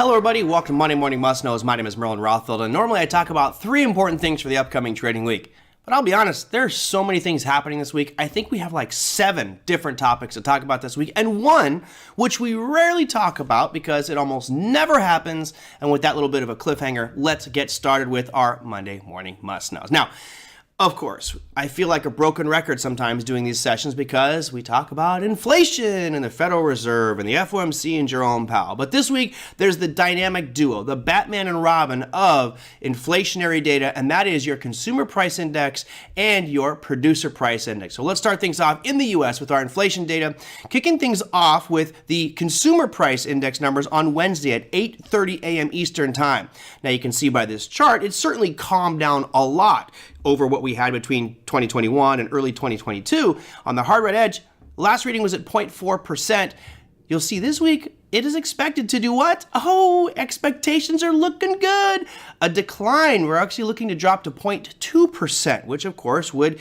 Hello everybody, welcome to Monday Morning Must Knows. My name is Merlin Rothfeld, and normally I talk about 3 important things for the upcoming trading week. But I'll be honest, there are so many things happening this week. I think we have like 7 different topics to talk about this week, and one which we rarely talk about because it almost never happens. And with that little bit of a cliffhanger, let's get started with our Monday Morning Must Knows. Now, of course, I feel like a broken record sometimes doing these sessions because we talk about inflation and the Federal Reserve and the FOMC and Jerome Powell. But this week, there's the dynamic duo, the Batman and Robin of inflationary data, and that is your consumer price index and your producer price index. So let's start things off in the U.S. with our inflation data, kicking things off with the consumer price index numbers on Wednesday at 8:30 a.m. Eastern Time. Now, you can see by this chart, it's certainly calmed down a lot over what we had between 2021 and early 2022. On the hard red edge, last reading was at 0.4%. You'll see this week, it is expected to do what? Oh, expectations are looking good. A decline. We're actually looking to drop to 0.2%, which of course would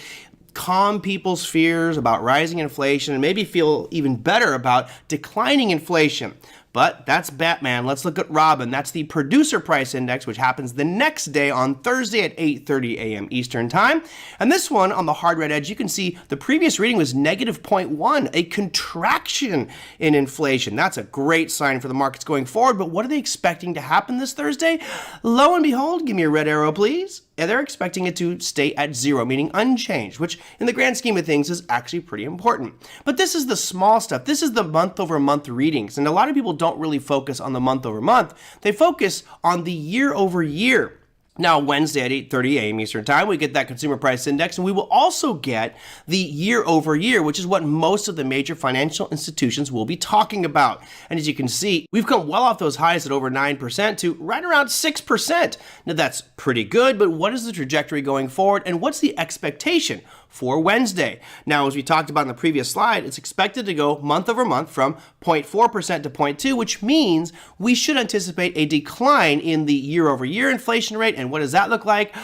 calm people's fears about rising inflation and maybe feel even better about declining inflation. But that's Batman. Let's look at Robin. That's the producer price index, which happens the next day on Thursday at 8:30 a.m. Eastern Time. And this one on the hard red edge, you can see the previous reading was negative 0.1, a contraction in inflation. That's a great sign for the markets going forward. But what are they expecting to happen this Thursday? Lo and behold, give me a red arrow, please. And they're expecting it to stay at 0, meaning unchanged, which in the grand scheme of things is actually pretty important. But this is the small stuff. This is the month-over-month readings. And a lot of people don't really focus on the month-over-month. They focus on the year-over-year. Now, Wednesday at 8:30 a.m. Eastern Time, we get that consumer price index, and we will also get the year-over-year, which is what most of the major financial institutions will be talking about. And as you can see, we've come well off those highs at over 9% to right around 6%. Now, that's pretty good, but what is the trajectory going forward, and what's the expectation for Wednesday? Now, as we talked about in the previous slide, it's expected to go month over month from 0.4% to 0.2%, which means we should anticipate a decline in the year-over-year inflation rate. And what does that look like?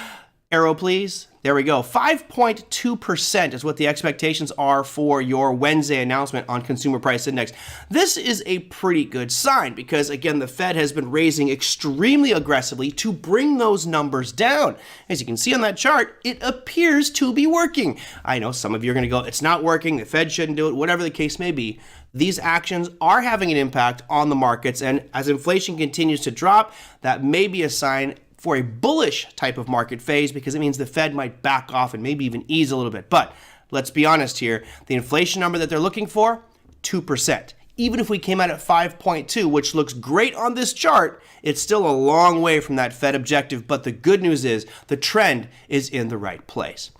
Arrow, please. There we go. 5.2% is what the expectations are for your Wednesday announcement on consumer price index. This is a pretty good sign because, again, the Fed has been raising extremely aggressively to bring those numbers down. As you can see on that chart, it appears to be working. I know some of you are going to go, it's not working, the Fed shouldn't do it, whatever the case may be. These actions are having an impact on the markets, and as inflation continues to drop, that may be a sign for a bullish type of market phase because it means the Fed might back off and maybe even ease a little bit. But let's be honest here, the inflation number that they're looking for, 2%. Even if we came out at 5.2, which looks great on this chart, it's still a long way from that Fed objective. But the good news is the trend is in the right place.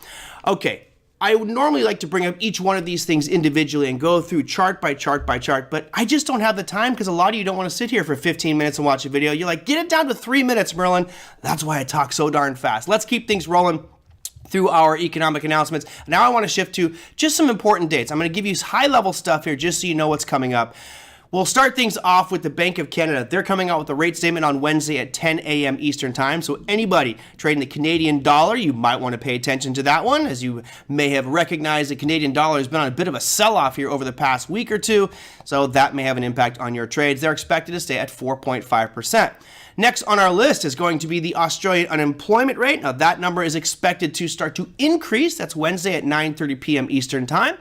Okay. I would normally like to bring up each one of these things individually and go through chart by chart by chart, but I just don't have the time because a lot of you don't want to sit here for 15 minutes and watch a video. You're like, get it down to 3 minutes, Merlin. That's why I talk so darn fast. Let's keep things rolling through our economic announcements. Now I want to shift to just some important dates. I'm going to give you high-level stuff here just so you know what's coming up. We'll start things off with the Bank of Canada. They're coming out with a rate statement on Wednesday at 10 a.m. Eastern Time. So anybody trading the Canadian dollar, you might want to pay attention to that one. As you may have recognized, the Canadian dollar has been on a bit of a sell-off here over the past week or two. So that may have an impact on your trades. They're expected to stay at 4.5%. Next on our list is going to be the Australian unemployment rate. Now that number is expected to start to increase. That's Wednesday at 9:30 p.m. Eastern Time.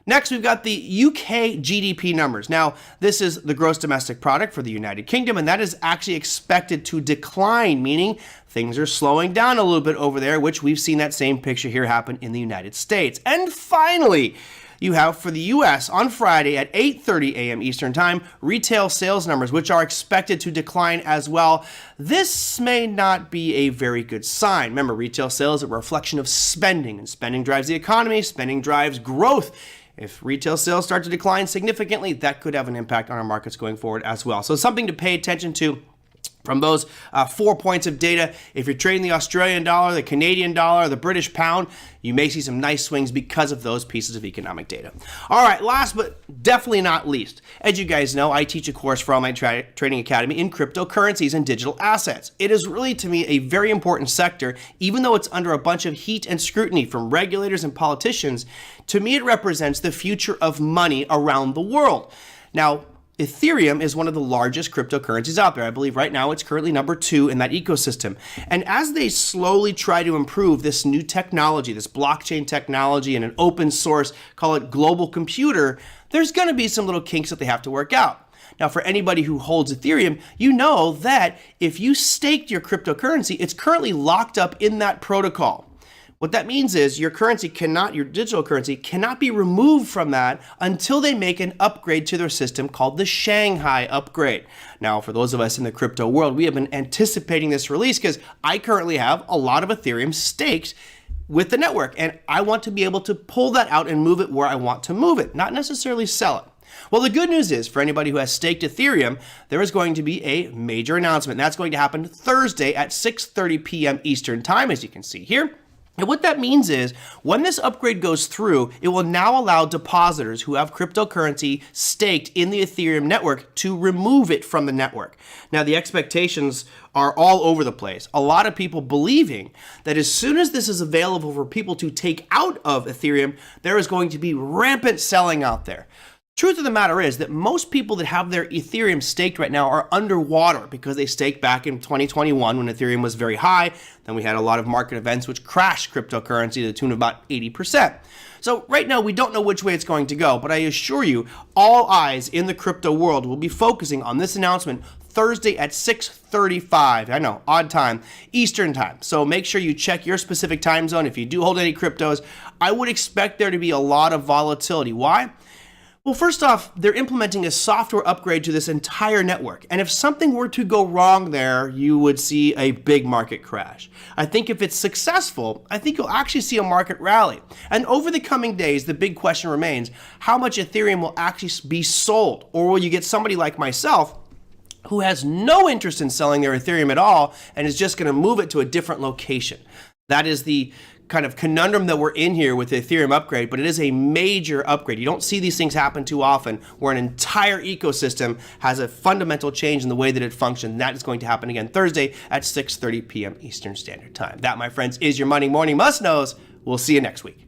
Next, we've got the UK GDP numbers. Now, this is the gross domestic product for the United Kingdom, and that is actually expected to decline, meaning things are slowing down a little bit over there, which we've seen that same picture here happen in the United States. And finally, you have for the U.S. on Friday at 8:30 a.m. Eastern Time, retail sales numbers, which are expected to decline as well. This may not be a very good sign. Remember, retail sales are a reflection of spending, and spending drives the economy, spending drives growth. If retail sales start to decline significantly, that could have an impact on our markets going forward as well. So something to pay attention to from those 4 points of data. If you're trading the Australian dollar, the Canadian dollar, the British pound, you may see some nice swings because of those pieces of economic data. All right, last but definitely not least, as you guys know, I teach a course for Online Trading Academy in cryptocurrencies and digital assets. It is really, to me, a very important sector, even though it's under a bunch of heat and scrutiny from regulators and politicians. To me, it represents the future of money around the world. Now, Ethereum is one of the largest cryptocurrencies out there. I believe right now it's currently number 2 in that ecosystem. And as they slowly try to improve this new technology, this blockchain technology and an open source, call it global computer, there's going to be some little kinks that they have to work out. Now, for anybody who holds Ethereum, you know that if you staked your cryptocurrency, it's currently locked up in that protocol. What that means is your digital currency cannot be removed from that until they make an upgrade to their system called the Shanghai upgrade. Now, for those of us in the crypto world, we have been anticipating this release because I currently have a lot of Ethereum staked with the network, and I want to be able to pull that out and move it where I want to move it, not necessarily sell it. Well, the good news is for anybody who has staked Ethereum, there is going to be a major announcement. That's going to happen Thursday at 6:30 p.m. Eastern Time, as you can see here. And what that means is when this upgrade goes through, it will now allow depositors who have cryptocurrency staked in the Ethereum network to remove it from the network. Now, the expectations are all over the place. A lot of people believing that as soon as this is available for people to take out of Ethereum, there is going to be rampant selling out there. Truth of the matter is that most people that have their Ethereum staked right now are underwater because they staked back in 2021 when Ethereum was very high. Then we had a lot of market events which crashed cryptocurrency to the tune of about 80%. So right now we don't know which way it's going to go, but I assure you all eyes in the crypto world will be focusing on this announcement Thursday at 6:35, I know, odd time, Eastern time. So make sure you check your specific time zone. If you do hold any cryptos, I would expect there to be a lot of volatility. Why? Well, first off, they're implementing a software upgrade to this entire network. And if something were to go wrong there, you would see a big market crash. I think if it's successful, I think you'll actually see a market rally. And over the coming days, the big question remains, how much Ethereum will actually be sold? Or will you get somebody like myself who has no interest in selling their Ethereum at all and is just going to move it to a different location? That is the kind of conundrum that we're in here with the Ethereum upgrade, but it is a major upgrade. You don't see these things happen too often where an entire ecosystem has a fundamental change in the way that it functions. That is going to happen again Thursday at 6:30 p.m. Eastern Standard Time. That, my friends, is your Money Morning Must-Knows. We'll see you next week.